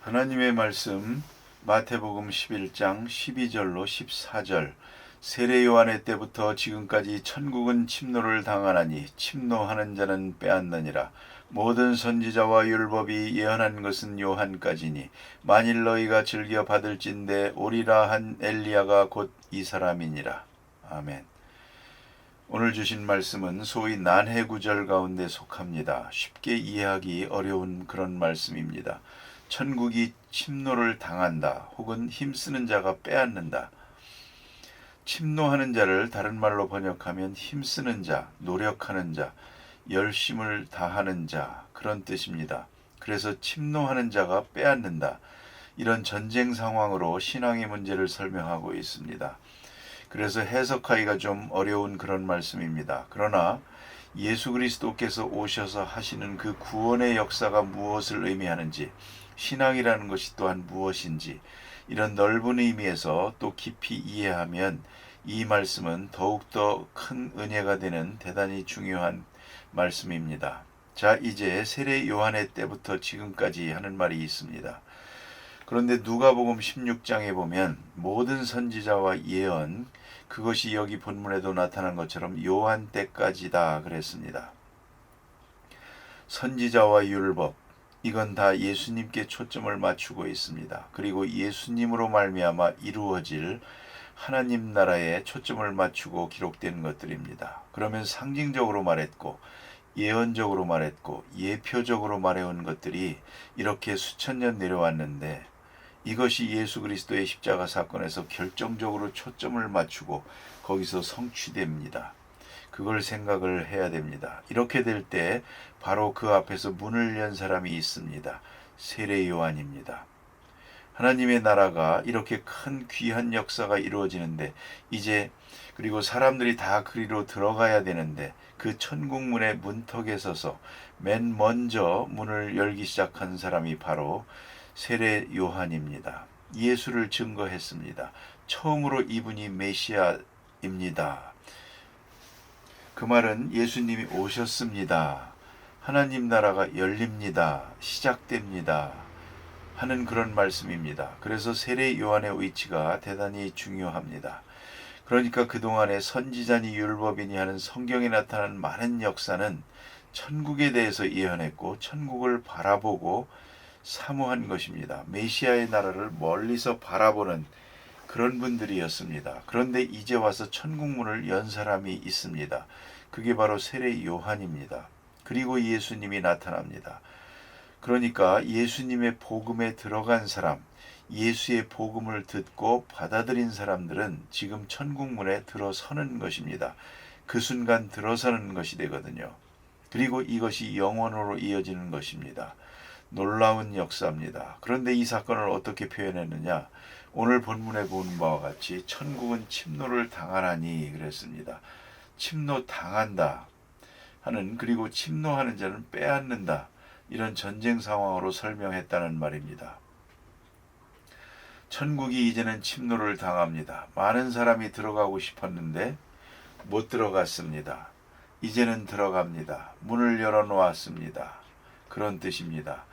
하나님의 말씀 마태복음 11장 12절로 14절. 세례 요한의 때부터 지금까지 천국은 침노를 당하나니 침노하는 자는 빼앗느니라. 모든 선지자와 율법이 예언한 것은 요한까지니 만일 너희가 즐겨 받을진대 오리라 한 엘리야가 곧 이 사람이니라. 아멘. 오늘 주신 말씀은 소위 난해구절 가운데 속합니다. 쉽게 이해하기 어려운 그런 말씀입니다. 천국이 침노를 당한다 혹은 힘쓰는 자가 빼앗는다. 침노하는 자를 다른 말로 번역하면 힘쓰는 자, 노력하는 자, 열심을 다하는 자, 그런 뜻입니다. 그래서 침노하는 자가 빼앗는다. 이런 전쟁 상황으로 신앙의 문제를 설명하고 있습니다. 그래서 해석하기가 좀 어려운 그런 말씀입니다. 그러나 예수 그리스도께서 오셔서 하시는 그 구원의 역사가 무엇을 의미하는지, 신앙이라는 것이 또한 무엇인지, 이런 넓은 의미에서 또 깊이 이해하면 이 말씀은 더욱더 큰 은혜가 되는 대단히 중요한 말씀입니다. 자, 이제 세례 요한의 때부터 지금까지 하는 말이 있습니다. 그런데 누가복음 16장에 보면 모든 선지자와 예언, 그것이 여기 본문에도 나타난 것처럼 요한 때까지다 그랬습니다. 선지자와 율법, 이건 다 예수님께 초점을 맞추고 있습니다. 그리고 예수님으로 말미암아 이루어질 하나님 나라에 초점을 맞추고 기록된 것들입니다. 그러면 상징적으로 말했고 예언적으로 말했고 예표적으로 말해온 것들이 이렇게 수천 년 내려왔는데, 이것이 예수 그리스도의 십자가 사건에서 결정적으로 초점을 맞추고 거기서 성취됩니다. 그걸 생각을 해야 됩니다. 이렇게 될 때 바로 그 앞에서 문을 연 사람이 있습니다. 세례 요한입니다. 하나님의 나라가 이렇게 큰 귀한 역사가 이루어지는데, 이제 그리고 사람들이 다 그리로 들어가야 되는데, 그 천국문의 문턱에 서서 맨 먼저 문을 열기 시작한 사람이 바로 세례 요한입니다. 예수를 증거했습니다. 처음으로 이분이 메시아입니다. 그 말은 예수님이 오셨습니다. 하나님 나라가 열립니다. 시작됩니다. 하는 그런 말씀입니다. 그래서 세례 요한의 위치가 대단히 중요합니다. 그러니까 그동안에 선지자니 율법이니 하는 성경에 나타난 많은 역사는 천국에 대해서 예언했고 천국을 바라보고 사모한 것입니다. 메시아의 나라를 멀리서 바라보는 그런 분들이었습니다. 그런데 이제 와서 천국문을 연 사람이 있습니다. 그게 바로 세례 요한입니다. 그리고 예수님이 나타납니다. 그러니까 예수님의 복음에 들어간 사람, 예수의 복음을 듣고 받아들인 사람들은 지금 천국문에 들어서는 것입니다. 그 순간 들어서는 것이 되거든요. 그리고 이것이 영원으로 이어지는 것입니다. 놀라운 역사입니다. 그런데 이 사건을 어떻게 표현했느냐? 오늘 본문에 본 바와 같이 천국은 침노를 당하나니 그랬습니다. 침노 당한다 하는, 그리고 침노하는 자는 빼앗는다, 이런 전쟁 상황으로 설명했다는 말입니다. 천국이 이제는 침노를 당합니다. 많은 사람이 들어가고 싶었는데 못 들어갔습니다. 이제는 들어갑니다. 문을 열어놓았습니다. 그런 뜻입니다.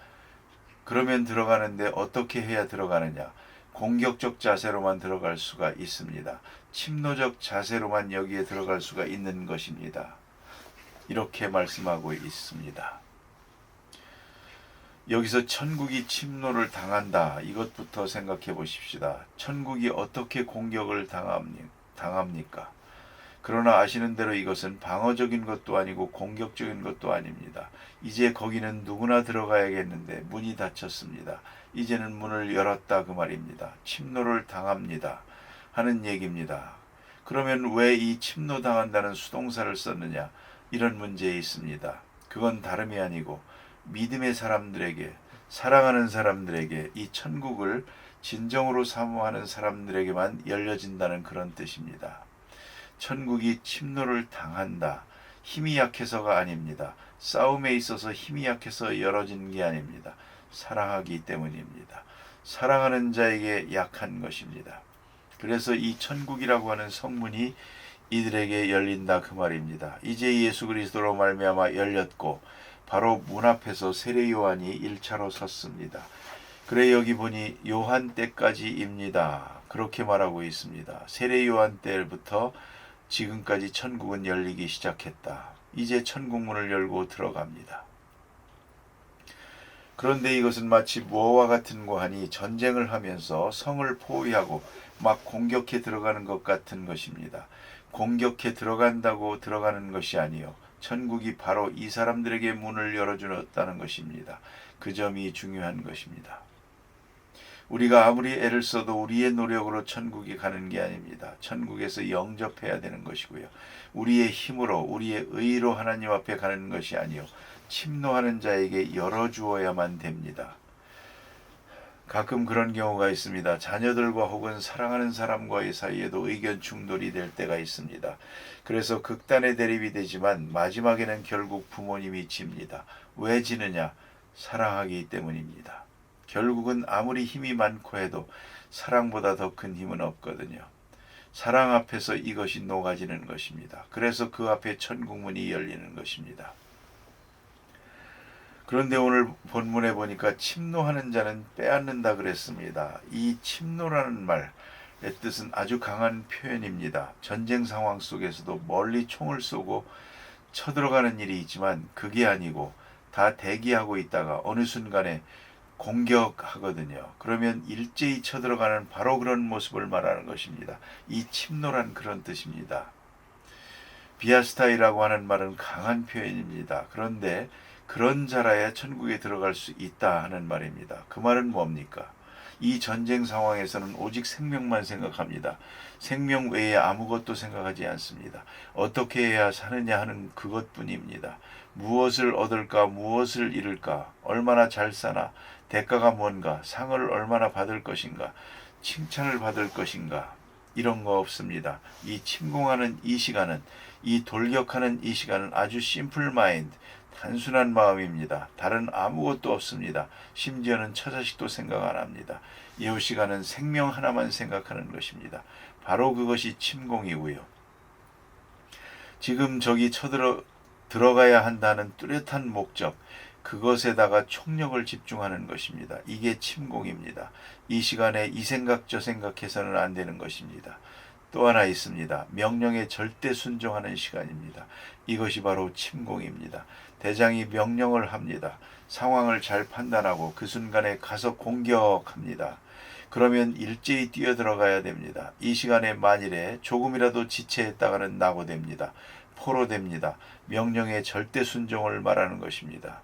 그러면 들어가는데 어떻게 해야 들어가느냐? 공격적 자세로만 들어갈 수가 있습니다. 침노적 자세로만 여기에 들어갈 수가 있는 것입니다. 이렇게 말씀하고 있습니다. 여기서 천국이 침노를 당한다, 이것부터 생각해 보십시다. 천국이 어떻게 공격을 당합니까? 그러나 아시는 대로 이것은 방어적인 것도 아니고 공격적인 것도 아닙니다. 이제 거기는 누구나 들어가야겠는데 문이 닫혔습니다. 이제는 문을 열었다 그 말입니다. 침노를 당합니다 하는 얘기입니다. 그러면 왜 이 침노당한다는 수동사를 썼느냐? 이런 문제에 있습니다. 그건 다름이 아니고 믿음의 사람들에게, 사랑하는 사람들에게, 이 천국을 진정으로 사모하는 사람들에게만 열려진다는 그런 뜻입니다. 천국이 침노를 당한다. 힘이 약해서가 아닙니다. 싸움에 있어서 힘이 약해서 열어진 게 아닙니다. 사랑하기 때문입니다. 사랑하는 자에게 약한 것입니다. 그래서 이 천국이라고 하는 성문이 이들에게 열린다 그 말입니다. 이제 예수 그리스도로 말미암아 열렸고 바로 문 앞에서 세례 요한이 1차로 섰습니다. 그래 여기 보니 요한 때까지입니다. 그렇게 말하고 있습니다. 세례 요한 때부터 지금까지 천국은 열리기 시작했다. 이제 천국문을 열고 들어갑니다. 그런데 이것은 마치 뭐와 같은고 하니 전쟁을 하면서 성을 포위하고 막 공격해 들어가는 것 같은 것입니다. 공격해 들어간다고 들어가는 것이 아니요 천국이 바로 이 사람들에게 문을 열어주었다는 것입니다. 그 점이 중요한 것입니다. 우리가 아무리 애를 써도 우리의 노력으로 천국에 가는 게 아닙니다. 천국에서 영접해야 되는 것이고요. 우리의 힘으로 우리의 의로 하나님 앞에 가는 것이 아니요 침노하는 자에게 열어주어야만 됩니다. 가끔 그런 경우가 있습니다. 자녀들과 혹은 사랑하는 사람과의 사이에도 의견 충돌이 될 때가 있습니다. 그래서 극단의 대립이 되지만 마지막에는 결국 부모님이 집니다. 왜 지느냐? 사랑하기 때문입니다. 결국은 아무리 힘이 많고 해도 사랑보다 더 큰 힘은 없거든요. 사랑 앞에서 이것이 녹아지는 것입니다. 그래서 그 앞에 천국문이 열리는 것입니다. 그런데 오늘 본문에 보니까 침노하는 자는 빼앗는다 그랬습니다. 이 침노라는 말의 뜻은 아주 강한 표현입니다. 전쟁 상황 속에서도 멀리 총을 쏘고 쳐들어가는 일이 있지만 그게 아니고 다 대기하고 있다가 어느 순간에 공격하거든요. 그러면 일제히 쳐들어가는 바로 그런 모습을 말하는 것입니다. 이 침노란 그런 뜻입니다. 비아스타이라고 하는 말은 강한 표현입니다. 그런데 그런 자라야 천국에 들어갈 수 있다 하는 말입니다. 그 말은 뭡니까? 이 전쟁 상황에서는 오직 생명만 생각합니다. 생명 외에 아무것도 생각하지 않습니다. 어떻게 해야 사느냐 하는 그것뿐입니다. 무엇을 얻을까, 무엇을 잃을까, 얼마나 잘 사나, 대가가 뭔가, 상을 얼마나 받을 것인가, 칭찬을 받을 것인가, 이런 거 없습니다. 이 침공하는 이 시간은, 이 돌격하는 이 시간은 아주 심플 마인드, 단순한 마음입니다. 다른 아무것도 없습니다. 심지어는 처자식도 생각 안 합니다. 이 시간은 생명 하나만 생각하는 것입니다. 바로 그것이 침공이고요. 지금 저기 들어가야 한다는 뚜렷한 목적, 그것에다가 총력을 집중하는 것입니다. 이게 침공입니다. 이 시간에 이 생각 저 생각해서는 안 되는 것입니다. 또 하나 있습니다. 명령에 절대 순종하는 시간입니다. 이것이 바로 침공입니다. 대장이 명령을 합니다. 상황을 잘 판단하고 그 순간에 가서 공격합니다. 그러면 일제히 뛰어들어가야 됩니다. 이 시간에 만일에 조금이라도 지체했다가는 낙오됩니다. 포로됩니다. 명령에 절대 순종을 말하는 것입니다.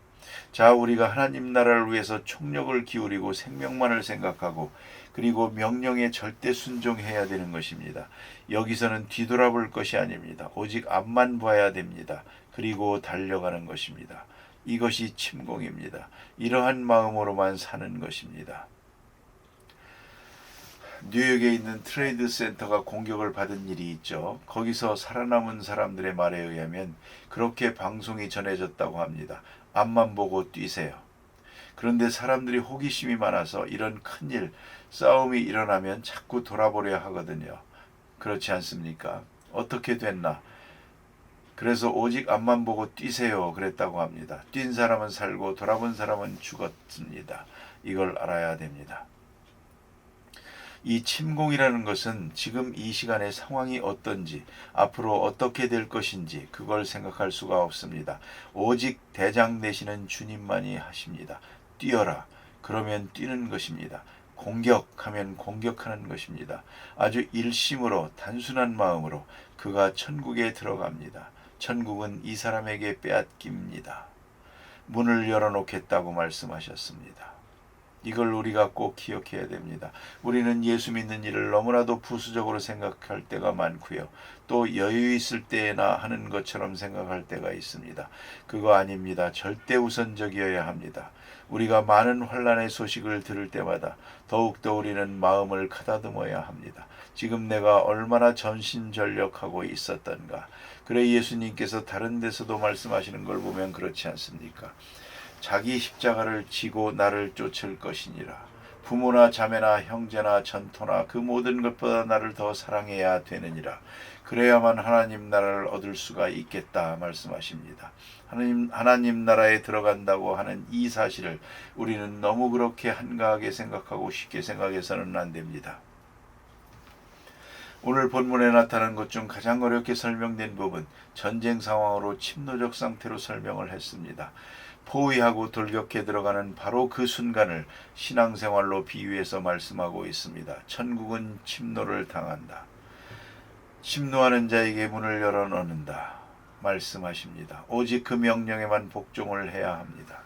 자, 우리가 하나님 나라를 위해서 총력을 기울이고 생명만을 생각하고 그리고 명령에 절대 순종해야 되는 것입니다. 여기서는 뒤돌아볼 것이 아닙니다. 오직 앞만 봐야 됩니다. 그리고 달려가는 것입니다. 이것이 침공입니다. 이러한 마음으로만 사는 것입니다. 뉴욕에 있는 트레이드 센터가 공격을 받은 일이 있죠. 거기서 살아남은 사람들의 말에 의하면 그렇게 방송이 전해졌다고 합니다. 앞만 보고 뛰세요. 그런데 사람들이 호기심이 많아서 이런 큰일, 싸움이 일어나면 자꾸 돌아보려 하거든요. 그렇지 않습니까? 어떻게 됐나? 그래서 오직 앞만 보고 뛰세요 그랬다고 합니다. 뛴 사람은 살고 돌아본 사람은 죽었습니다. 이걸 알아야 됩니다. 이 침공이라는 것은 지금 이 시간의 상황이 어떤지, 앞으로 어떻게 될 것인지 그걸 생각할 수가 없습니다. 오직 대장 되시는 주님만이 하십니다. 뛰어라. 그러면 뛰는 것입니다. 공격하면 공격하는 것입니다. 아주 일심으로 단순한 마음으로 그가 천국에 들어갑니다. 천국은 이 사람에게 빼앗깁니다. 문을 열어놓겠다고 말씀하셨습니다. 이걸 우리가 꼭 기억해야 됩니다. 우리는 예수 믿는 일을 너무나도 부수적으로 생각할 때가 많고요. 또 여유 있을 때나 하는 것처럼 생각할 때가 있습니다. 그거 아닙니다. 절대 우선적이어야 합니다. 우리가 많은 환난의 소식을 들을 때마다 더욱더 우리는 마음을 가다듬어야 합니다. 지금 내가 얼마나 전심전력하고 있었던가. 그래 예수님께서 다른 데서도 말씀하시는 걸 보면 그렇지 않습니까? 자기 십자가를 지고 나를 쫓을 것이니라. 부모나 자매나 형제나 전토나 그 모든 것보다 나를 더 사랑해야 되느니라. 그래야만 하나님 나라를 얻을 수가 있겠다 말씀하십니다. 하나님 나라에 들어간다고 하는 이 사실을 우리는 너무 그렇게 한가하게 생각하고 쉽게 생각해서는 안 됩니다. 오늘 본문에 나타난 것 중 가장 어렵게 설명된 부분, 전쟁 상황으로 침노적 상태로 설명을 했습니다. 포위하고 돌격해 들어가는 바로 그 순간을 신앙생활로 비유해서 말씀하고 있습니다. 천국은 침노를 당한다. 침노하는 자에게 문을 열어놓는다 말씀하십니다. 오직 그 명령에만 복종을 해야 합니다.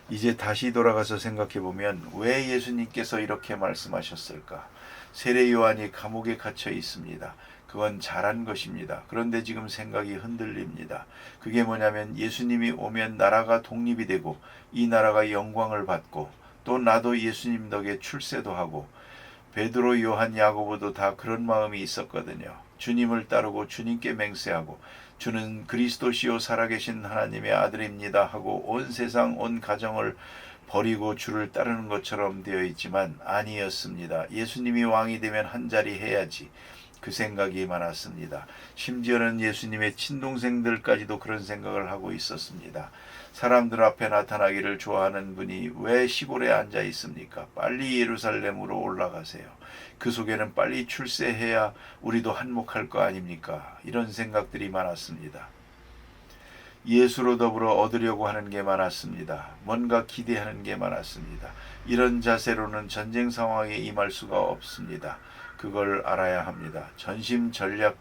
이제 다시 돌아가서 생각해보면 왜 예수님께서 이렇게 말씀하셨을까? 세례 요한이 감옥에 갇혀 있습니다. 그건 잘한 것입니다. 그런데 지금 생각이 흔들립니다. 그게 뭐냐면 예수님이 오면 나라가 독립이 되고 이 나라가 영광을 받고 또 나도 예수님 덕에 출세도 하고 베드로, 요한, 야고보도 다 그런 마음이 있었거든요. 주님을 따르고 주님께 맹세하고 주는 그리스도시요 살아계신 하나님의 아들입니다 하고 온 세상 온 가정을 버리고 주를 따르는 것처럼 되어 있지만 아니었습니다. 예수님이 왕이 되면 한자리 해야지. 그 생각이 많았습니다. 심지어는 예수님의 친동생들까지도 그런 생각을 하고 있었습니다. 사람들 앞에 나타나기를 좋아하는 분이 왜 시골에 앉아 있습니까? 빨리 예루살렘으로 올라가세요. 그 속에는 빨리 출세해야 우리도 한몫할 거 아닙니까? 이런 생각들이 많았습니다. 예수로 더불어 얻으려고 하는 게 많았습니다. 뭔가 기대하는 게 많았습니다. 이런 자세로는 전쟁 상황에 임할 수가 없습니다. 그걸 알아야 합니다. 전심전력해야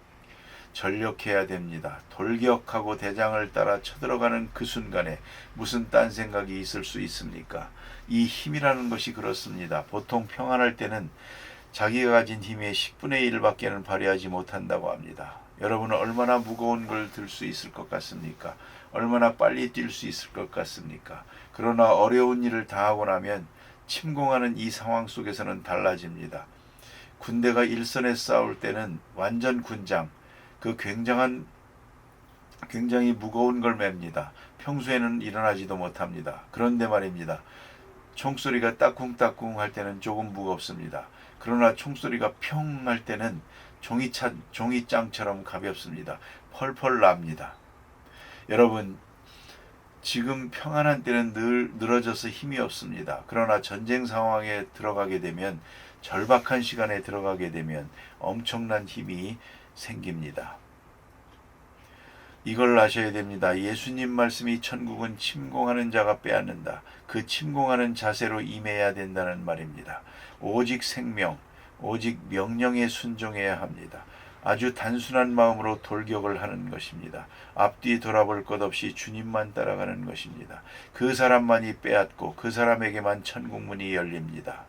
됩니다. 돌격하고 대장을 따라 쳐들어가는 그 순간에 무슨 딴 생각이 있을 수 있습니까? 이 힘이라는 것이 그렇습니다. 보통 평안할 때는 자기가 가진 힘의 10분의 1밖에는 발휘하지 못한다고 합니다. 여러분은 얼마나 무거운 걸 들 수 있을 것 같습니까? 얼마나 빨리 뛸 수 있을 것 같습니까? 그러나 어려운 일을 다하고 나면 침공하는 이 상황 속에서는 달라집니다. 군대가 일선에 싸울 때는 완전 군장, 그 굉장히 무거운 걸 맵니다. 평소에는 일어나지도 못합니다. 그런데 말입니다. 총소리가 따쿵따쿵 할 때는 조금 무겁습니다. 그러나 총소리가 평 할 때는 종이장처럼 가볍습니다. 펄펄 납니다. 여러분, 지금 평안한 때는 늘 늘어져서 힘이 없습니다. 그러나 전쟁 상황에 들어가게 되면, 절박한 시간에 들어가게 되면 엄청난 힘이 생깁니다. 이걸 아셔야 됩니다. 예수님 말씀이 천국은 침공하는 자가 빼앗는다. 그 침공하는 자세로 임해야 된다는 말입니다. 오직 생명, 오직 명령에 순종해야 합니다. 아주 단순한 마음으로 돌격을 하는 것입니다. 앞뒤 돌아볼 것 없이 주님만 따라가는 것입니다. 그 사람만이 빼앗고 그 사람에게만 천국문이 열립니다.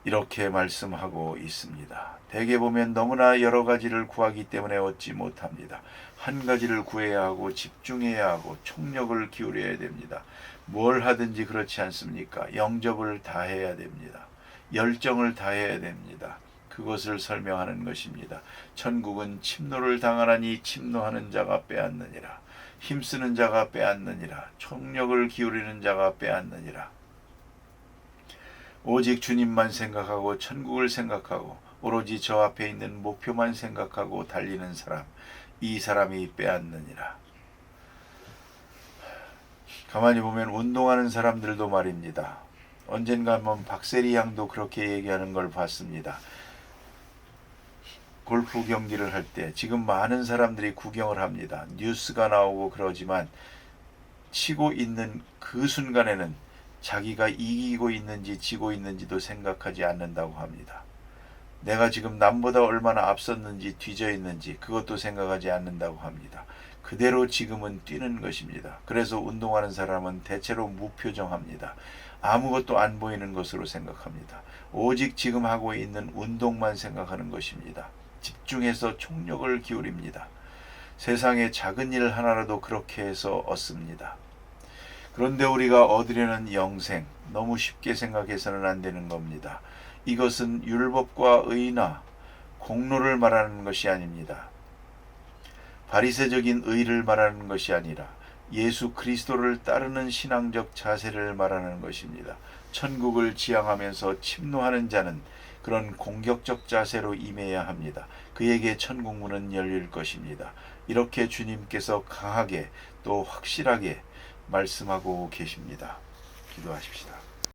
이렇게 말씀하고 있습니다. 대개 보면 너무나 여러 가지를 구하기 때문에 얻지 못합니다. 한 가지를 구해야 하고 집중해야 하고 총력을 기울여야 됩니다. 뭘 하든지 그렇지 않습니까? 영접을 다해야 됩니다. 열정을 다해야 됩니다. 그것을 설명하는 것입니다. 천국은 침노를 당하나니 침노하는 자가 빼앗느니라. 힘쓰는 자가 빼앗느니라. 총력을 기울이는 자가 빼앗느니라. 오직 주님만 생각하고 천국을 생각하고 오로지 저 앞에 있는 목표만 생각하고 달리는 사람, 이 사람이 빼앗느니라. 가만히 보면 운동하는 사람들도 말입니다. 언젠가 한번 박세리 양도 그렇게 얘기하는 걸 봤습니다. 골프 경기를 할 때 지금 많은 사람들이 구경을 합니다. 뉴스가 나오고 그러지만 치고 있는 그 순간에는 자기가 이기고 있는지 지고 있는지도 생각하지 않는다고 합니다. 내가 지금 남보다 얼마나 앞섰는지 뒤져 있는지 그것도 생각하지 않는다고 합니다. 그대로 지금은 뛰는 것입니다. 그래서 운동하는 사람은 대체로 무표정합니다. 아무것도 안 보이는 것으로 생각합니다. 오직 지금 하고 있는 운동만 생각하는 것입니다. 집중해서 총력을 기울입니다. 세상의 작은 일 하나라도 그렇게 해서 얻습니다. 그런데 우리가 얻으려는 영생, 너무 쉽게 생각해서는 안 되는 겁니다. 이것은 율법과 의나 공로를 말하는 것이 아닙니다. 바리새적인 의를 말하는 것이 아니라 예수 그리스도를 따르는 신앙적 자세를 말하는 것입니다. 천국을 지향하면서 침노하는 자는 그런 공격적 자세로 임해야 합니다. 그에게 천국 문은 열릴 것입니다. 이렇게 주님께서 강하게 또 확실하게 말씀하고 계십니다. 기도하십시다.